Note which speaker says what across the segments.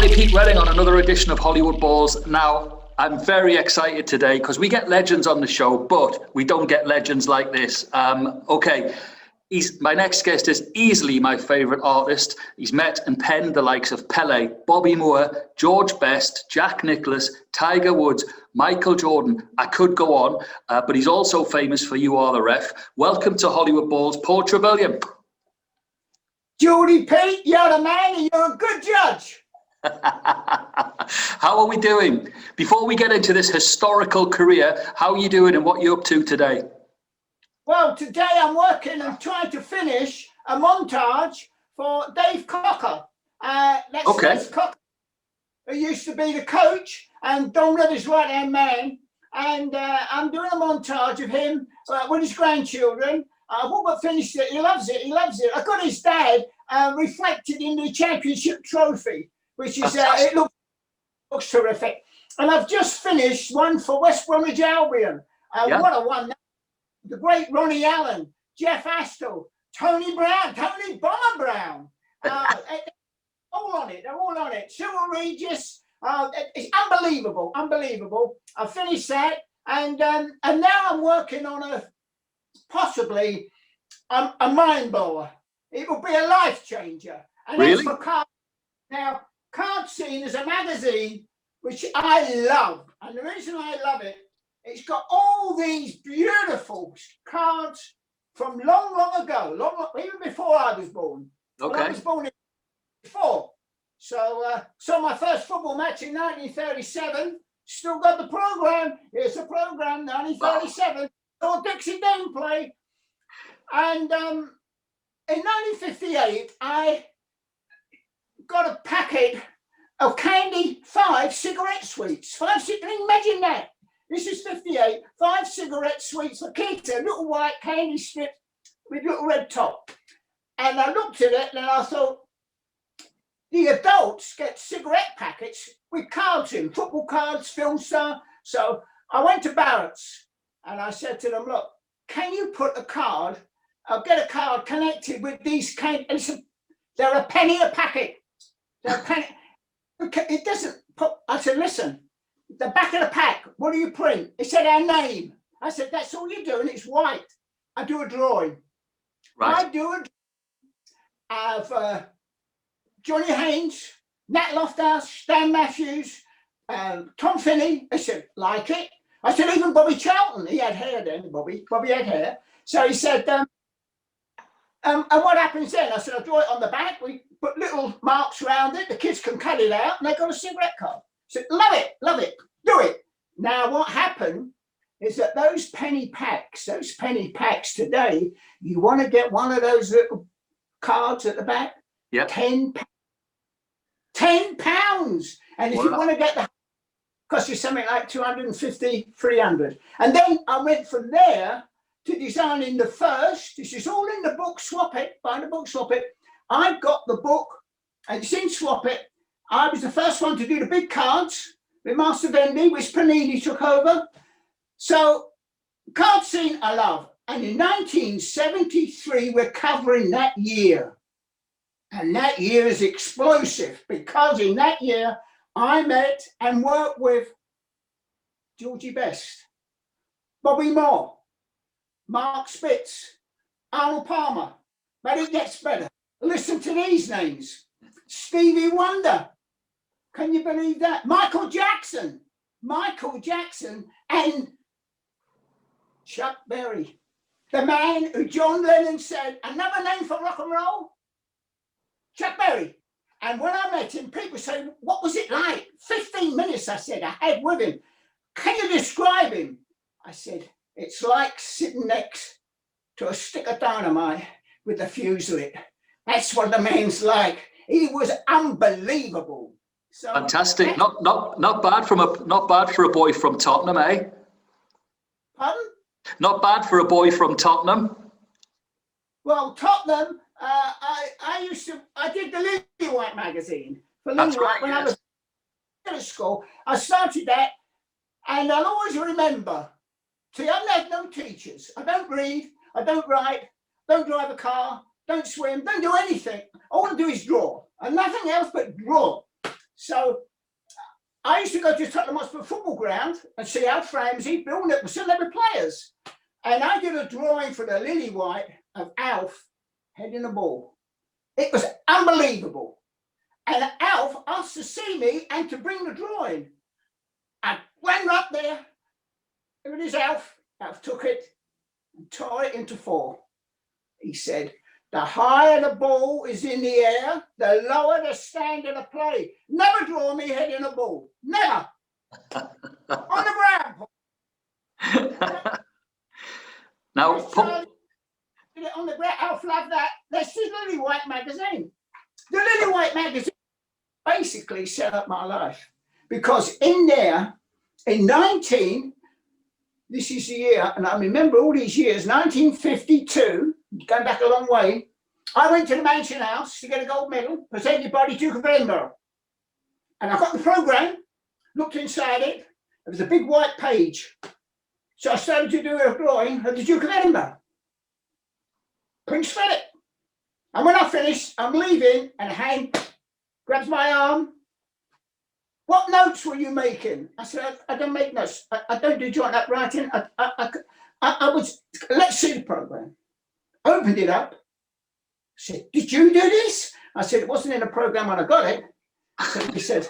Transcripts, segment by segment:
Speaker 1: everybody, Pete Redding on another edition of Hollywood Balls. Now, I'm very excited today because we get legends on the show, but we don't get legends like this. My next guest is easily my favourite artist. He's met and penned the likes of Pele, Bobby Moore, George Best, Jack Nicklaus, Tiger Woods, Michael Jordan. I could go on, but he's also famous for You Are the Ref. Welcome to Hollywood Balls, Paul Trevillion.
Speaker 2: Geordie Pete, you're the man and you're a good judge.
Speaker 1: How are we doing? Before we get into this historical career, how are you doing and what are you up to today?
Speaker 2: Well, today I'm working and trying to finish a montage for Dave Cocker. Dave Cocker, who used to be the coach and Don Rivers' right-hand man. And I'm doing a montage of him with his grandchildren. I've all but finished it. He loves it. I got his dad reflected in the championship trophy, which is it looks terrific. And I've just finished one for West Bromwich Albion. What a one! The great Ronnie Allen, Jeff Astle, Tony Bomber Brown. They're all on it. Cyril Regis. It's unbelievable. I finished that, and now I'm working on possibly a mind blower. It will be a life changer. And
Speaker 1: really?
Speaker 2: That's for Card. Now, Card Scene is a magazine which I love, and the reason I love it, it's got all these beautiful cards from long ago, even before I was born.
Speaker 1: Okay.
Speaker 2: I was born in 1984. So, saw my first football match in 1937. Still got the program. Here's the program, 1937. Saw Dixie Dean play. And in 1958, I got a packet of Candy 5 cigarette sweets. Imagine that. This is 58, 5 cigarette sweets for kids, a little white candy strip with a little red top. And I looked at it and I thought, the adults get cigarette packets with cards in, football cards, film star. So I went to Barrett's and I said to them, look, can you put a card, I'll get a card connected with these candy, they're a penny a packet. They're a penny. It doesn't put, I said, listen, the back of the pack, what do you print? It said our name. I said, that's all you do, and it's white. I do a drawing.
Speaker 1: Right.
Speaker 2: I do a of Johnny Haynes, Nat Lofthouse, Stan Matthews, Tom Finney. I said, like it? I said, even Bobby Charlton. He had hair then, Bobby had hair. So he said, and what happens then? I said, I draw it on the back. We put little marks around it. The kids can cut it out, and they got a cigarette card. I said, love it, do it. Now, what happened is that those penny packs today, you want to get one of those little cards at the back?
Speaker 1: Yeah.
Speaker 2: £10. And if you want to get the, cost you something like 250, 300. And then I went from there to designing the first. This is all in the book, Swap It, buy the book, Swap It. I've got the book, and it's in Swap It. I was the first one to do the big cards with Master Vendy, which Panini took over. So, Card Scene I love. And in 1973, we're covering that year. And that year is explosive because in that year, I met and worked with Georgie Best, Bobby Moore, Mark Spitz, Arnold Palmer. But it gets better. Listen to these names. Stevie Wonder. Can you believe that? Michael Jackson, and Chuck Berry, the man who John Lennon said, another name for rock and roll? Chuck Berry. And when I met him, people say, what was it like? 15 minutes, I said, I had with him. Can you describe him? I said, it's like sitting next to a stick of dynamite with the fuse lit. That's what the man's like. He was unbelievable. So,
Speaker 1: fantastic. Not bad for a boy from Tottenham, eh?
Speaker 2: Pardon?
Speaker 1: Not bad for a boy from Tottenham.
Speaker 2: Well, Tottenham, I did the Lily White magazine for Lily White when I was at school. I started that, and I'll always remember. See, I've had no teachers. I don't read, I don't write, don't drive a car, don't swim, don't do anything. All I do is draw, and nothing else but draw. So I used to go to Tottenham Hotspur football ground and see Alf Ramsey, Bill Nicholson, they were players. And I did a drawing for the Lily White of Alf heading the ball. It was unbelievable. And Alf asked to see me and to bring the drawing. I ran up there. Here it is, Alf. Alf took it and tore it into 4. He said, the higher the ball is in the air, the lower the standard of play. Never draw me heading a ball. Never. On the ground.
Speaker 1: Now,
Speaker 2: on the ground, Alf loved that. That's the Lily White magazine. The Lily White magazine basically set up my life, because in there, in this is the year, and I remember all these years, 1952, going back a long way, I went to the Mansion House to get a gold medal, presented by the Duke of Edinburgh. And I got the programme, looked inside it, there was a big white page. So I started to do a drawing of the Duke of Edinburgh, Prince Philip. And when I finished, I'm leaving, and a hand grabs my arm. What notes were you making? I said, I don't make notes. I don't do joint up writing. Let's see the programme. Opened it up. Said, did you do this? I said, it wasn't in the programme when I got it. So he said,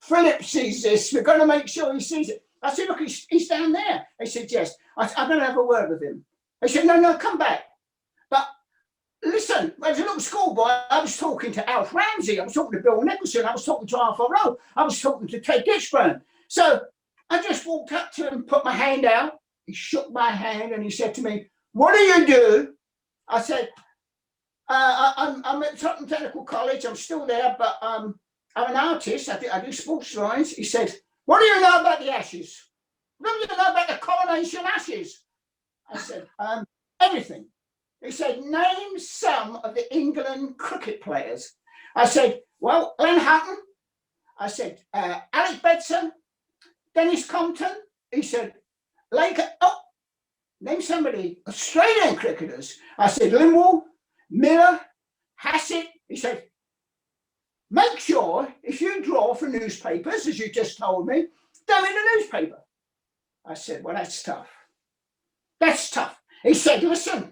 Speaker 2: Philip sees this. We're going to make sure he sees it. I said, look, he's down there. He said, yes. I'm going to have a word with him. He said, no, come back. But listen, as a little schoolboy, I was talking to Alf Ramsey. I was talking to Bill Nicholson. I was talking to Arthur Rowe. I was talking to Ted Ditchburn. So I just walked up to him, put my hand out. He shook my hand and he said to me, what do you do? I said, I'm at Tottenham Technical College. I'm still there, but I'm an artist. I do sports drawings. He said, what do you know about the Ashes? What do you know about the Coronation Ashes? I said, everything. He said, name some of the England cricket players. I said, well, Glenn Hutton. I said, Alec Bedson, Dennis Compton. He said, name somebody, Australian cricketers. I said, Lindwall, Miller, Hassett. He said, make sure if you draw for newspapers, as you just told me, go in the newspaper. I said, well, that's tough. That's tough. He said, listen,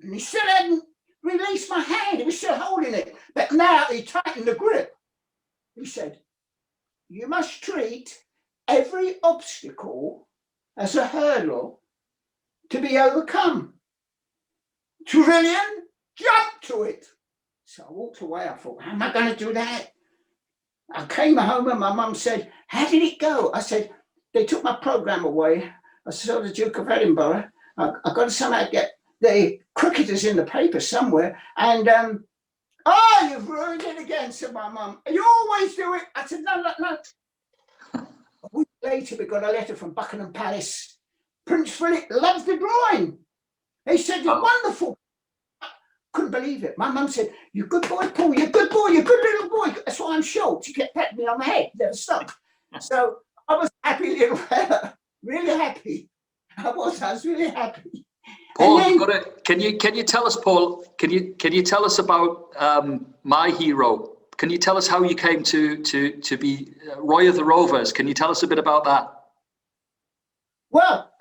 Speaker 2: and he still hadn't released my hand. He was still holding it. But now he tightened the grip. He said, you must treat every obstacle as a hurdle to be overcome. Trevillion, jump to it. So I walked away. I thought, how am I going to do that? I came home and my mum said, how did it go? I said, they took my programme away. I saw the Duke of Edinburgh. I got to somehow get the cricketers in the paper somewhere. And, you've ruined it again, said my mum. You always do it. I said, no. A week later, we got a letter from Buckingham Palace. Prince Philip loves the drawing. He said, it's wonderful. I couldn't believe it. My mum said, you good boy, Paul, you're good boy, you're good little boy. That's why I'm short. She kept patting me on the head, never stopped. So I was happy little fella, really happy. I was really happy.
Speaker 1: Paul, then, can you tell us, Paul, can you tell us about my hero? Can you tell us how you came to be Roy of the Rovers? Can you tell us a bit about that?
Speaker 2: Well,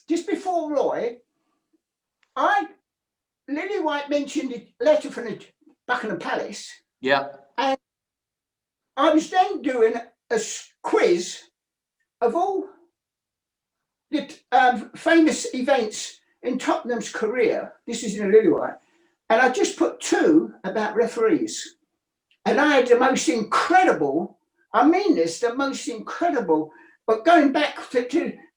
Speaker 2: just before Roy, Lily White mentioned a letter from the Buckingham Palace.
Speaker 1: Yeah.
Speaker 2: And I was then doing a quiz of all the famous events in Tottenham's career. This is in Lily White. And I just put 2 about referees. And I had the most incredible, the most incredible, but going back to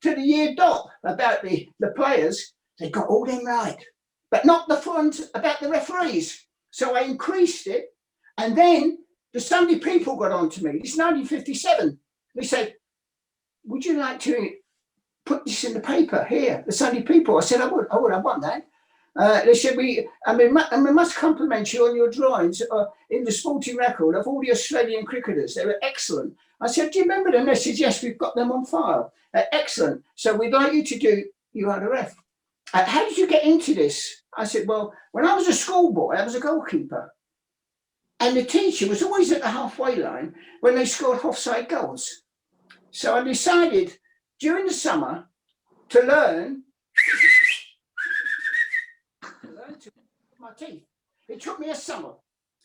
Speaker 2: the year dot about the players, they got all them right, but not the front about the referees. So I increased it. And then the Sunday People got on to me. It's 1957. They said, would you like to put this in the paper here, the Sunday People? I said, I would, I want that. They said, we must compliment you on your drawings in the Sporting Record of all the Australian cricketers. They were excellent. I said, do you remember them? They said, yes, we've got them on file. Excellent. So we'd like you to do, you are the ref. How did you get into this? I said, well, when I was a schoolboy, I was a goalkeeper. And the teacher was always at the halfway line when they scored offside goals. So I decided during the summer to learn to my teeth. It took me a summer.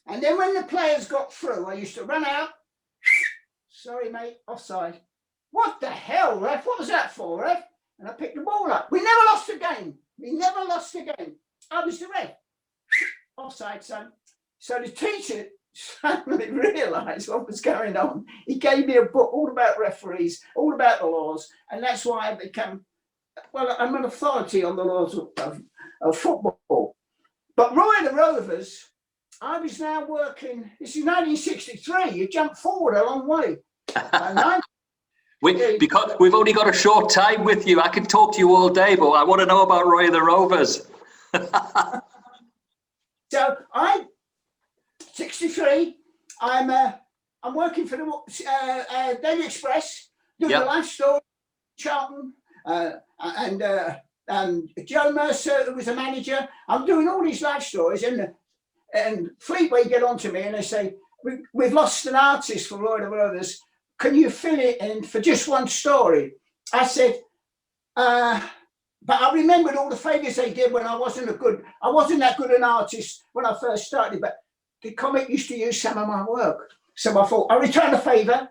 Speaker 2: And then when the players got through, I used to run out. Sorry, mate, offside. What the hell, ref? What was that for, ref? And I picked the ball up. We never lost a game. We never lost a game. I was the ref. Offside, son. So the teacher suddenly realised what was going on. He gave me a book all about referees, all about the laws, and that's why I became, well, I'm an authority on the laws of football. But Roy the Rovers, I was now working, this is 1963, you jumped forward a long way.
Speaker 1: Because we've only got a short time with you, I can talk to you all day, but I want to know about Roy the Rovers.
Speaker 2: So 63, I'm working for the Daily Express, doing the life story, Charlton, and Joe Mercer, who was a manager. I'm doing all these life stories, and Fleetway get onto me and they say, we've lost an artist for Roy the Rovers. Can you fill it in for just one story? I said, but I remembered all the favours they did when I wasn't that good an artist when I first started, but the comic used to use some of my work. So I thought, I returned the favour.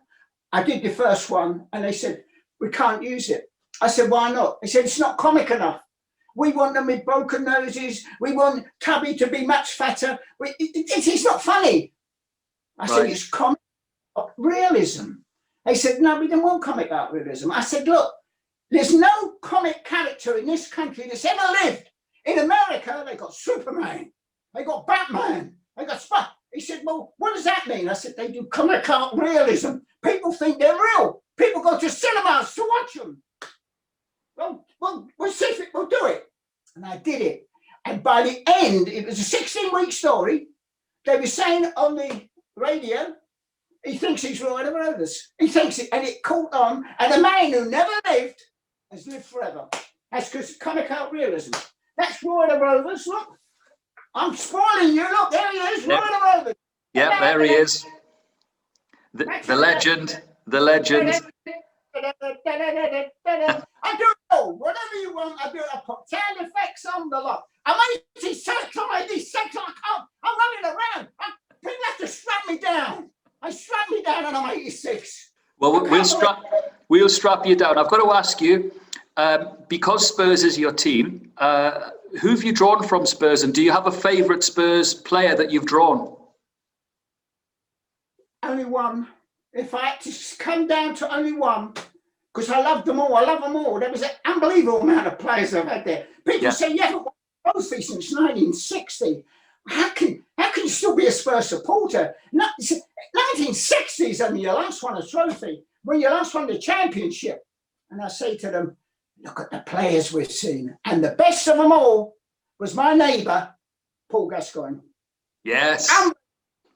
Speaker 2: I did the first one and they said, we can't use it. I said, why not? They said, it's not comic enough. We want them with broken noses. We want Tubby to be much fatter. It's not funny. I said, it's comic realism. They said, no, we don't want comic art realism. I said, look, there's no comic character in this country that's ever lived. In America, they got Superman. They got Batman. They got Spy. He said, well, what does that mean? I said, they do comic art realism. People think they're real. People go to cinemas to watch them. Well, we'll see if we'll do it. And I did it. And by the end, it was a 16-week story. They were saying on the radio, he thinks he's Roy the Rovers. He thinks it, and it caught on. And a man who never lived has lived forever. That's because comic art realism. That's Roy the Rovers. Look, I'm spoiling you. Look, there he is, Roy the Rovers.
Speaker 1: Yeah, there he is. The legend. The legend.
Speaker 2: I do it all. Whatever you want, I do it. I put sound effects on the lot. I'm 86. I'm 86. I can't. I'm running around. People have to strap me down. I strap me down and I'm 86.
Speaker 1: Well, we'll strap you down. I've got to ask you, because Spurs is your team, who have you drawn from Spurs, and do you have a favourite Spurs player that you've drawn?
Speaker 2: Only one. If I had to come down to only one, because I love them all. I love them all. There was an unbelievable amount of players I've had there. People say, you haven't won a trophy since 1960. How can you still be a Spurs supporter? 1960 is only your last won a trophy, when you last won the championship. And I say to them, look at the players we've seen. And the best of them all was my neighbour, Paul Gascoigne.
Speaker 1: Yes.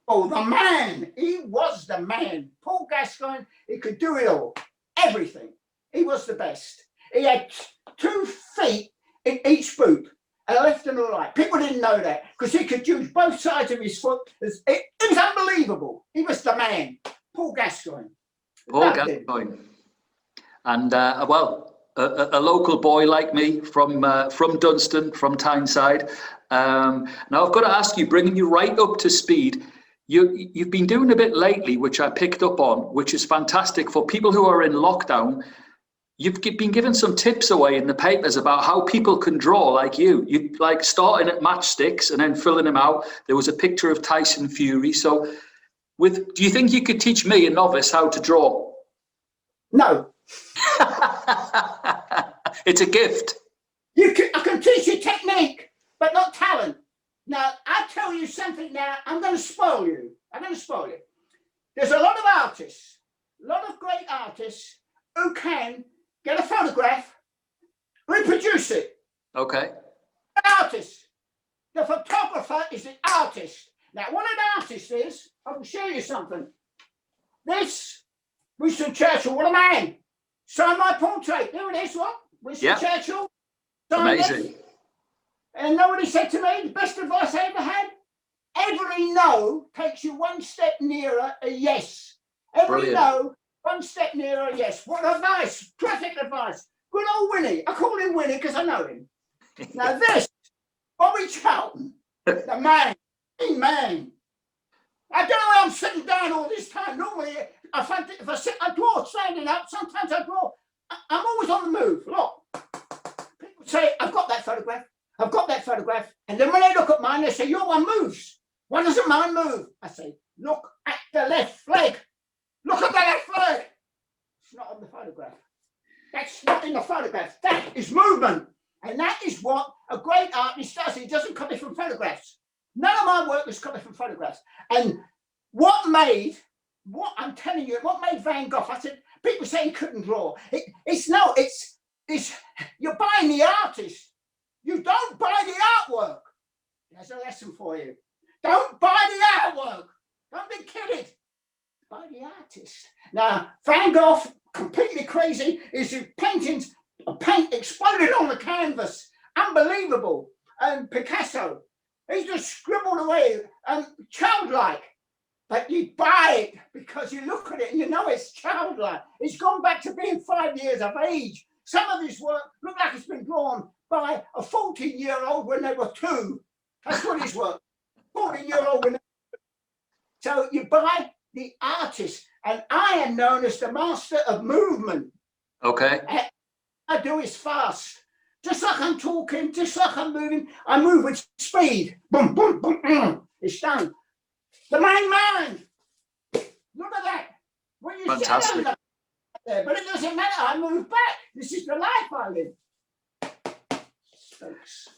Speaker 2: Oh, the man. He was the man. Paul Gascoigne, he could do it all. Everything. He was the best. He had 2 feet in each boot, a left and a right. People didn't know that because he could use both sides of his foot. It was unbelievable. He was the man. Paul Gascoigne.
Speaker 1: Paul Gascoigne. And, a local boy like me from Dunstan, from Tyneside. Now, I've got to ask you, bringing you right up to speed, you've been doing a bit lately, which I picked up on, which is fantastic for people who are in lockdown. You've been giving some tips away in the papers about how people can draw like you. You like starting at matchsticks and then filling them out. There was a picture of Tyson Fury. So, do you think you could teach me, a novice, how to draw?
Speaker 2: No.
Speaker 1: It's a gift.
Speaker 2: I can teach you technique, but not talent. Now, I tell you something now, I'm going to spoil you. There's a lot of artists, a lot of great artists who can get a photograph, reproduce it.
Speaker 1: Okay.
Speaker 2: Artist. The photographer is the artist. Now, what an artist is, I will show you something. This, Winston Churchill, what a man. Signed my portrait. There it is, what? Winston Churchill.
Speaker 1: Amazing.
Speaker 2: And know what he said to me? The best advice I ever had? Every no takes you one step nearer a yes. Every no, one step nearer a yes. What advice? Perfect advice. Good old Winnie. I call him Winnie because I know him. Now this, Bobby Charlton, the man. I don't know why I'm sitting down all this time. Normally, I find if I draw standing up, sometimes I draw. I'm always on the move. Look, people say, I've got that photograph. I've got that photograph. And then when they look at mine, they say, your one moves. Why doesn't mine move? I say, look at the left leg. Look at the left leg. It's not on the photograph. That's not in the photograph. That is movement. And that is what a great artist does. He doesn't copy from photographs. None of my work is copied from photographs. And what made Van Gogh? I said, people say he couldn't draw. It's you're buying the artist. You don't buy the artwork. There's a lesson for you. Don't buy the artwork. Don't be kidded. Buy the artist. Now, Van Gogh, completely crazy, his paint exploded on the canvas. Unbelievable. And Picasso, he just scribbled away, childlike. But you buy it because you look at it and you know it's childlike. It's gone back to being 5 years of age. Some of his work looked like it's been drawn by a 14-year-old when they were 2. That's what his work. 14-year-old when they were 2. So you buy the artist, and I am known as the master of movement.
Speaker 1: Okay.
Speaker 2: And I do is fast. Just like I'm talking, just like I'm moving, I move with speed. Boom, boom, boom, boom. It's done. The main man. Look at that. When you
Speaker 1: Fantastic.
Speaker 2: sit there, but it doesn't matter. I move back. This is the life I live. Folks.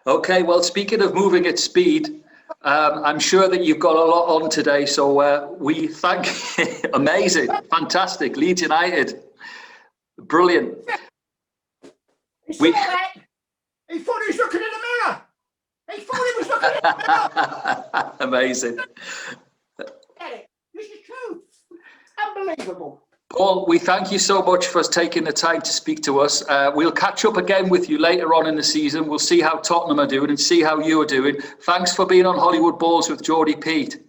Speaker 1: Okay, well, speaking of moving at speed, I'm sure that you've got a lot on today, so we thank you. Amazing, fantastic, Leeds United, brilliant.
Speaker 2: He saw that. He thought he was looking in the mirror. He thought he was looking in the mirror.
Speaker 1: Amazing.
Speaker 2: This is true. Unbelievable.
Speaker 1: Paul, we thank you so much for taking the time to speak to us. We'll catch up again with you later on in the season. We'll see how Tottenham are doing and see how you are doing. Thanks for being on Hollywood Balls with Geordie Pete.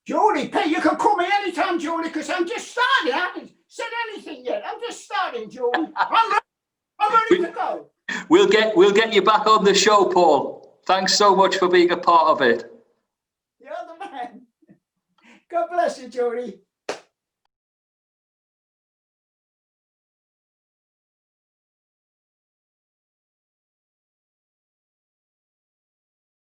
Speaker 2: Geordie Pete, you can call me anytime, Geordie, because I'm just starting. I haven't said anything yet. I'm just starting, Geordie. I'm ready to go.
Speaker 1: We'll get you back on the show, Paul. Thanks so much for being a part of it.
Speaker 2: You're the man. God bless you, Geordie.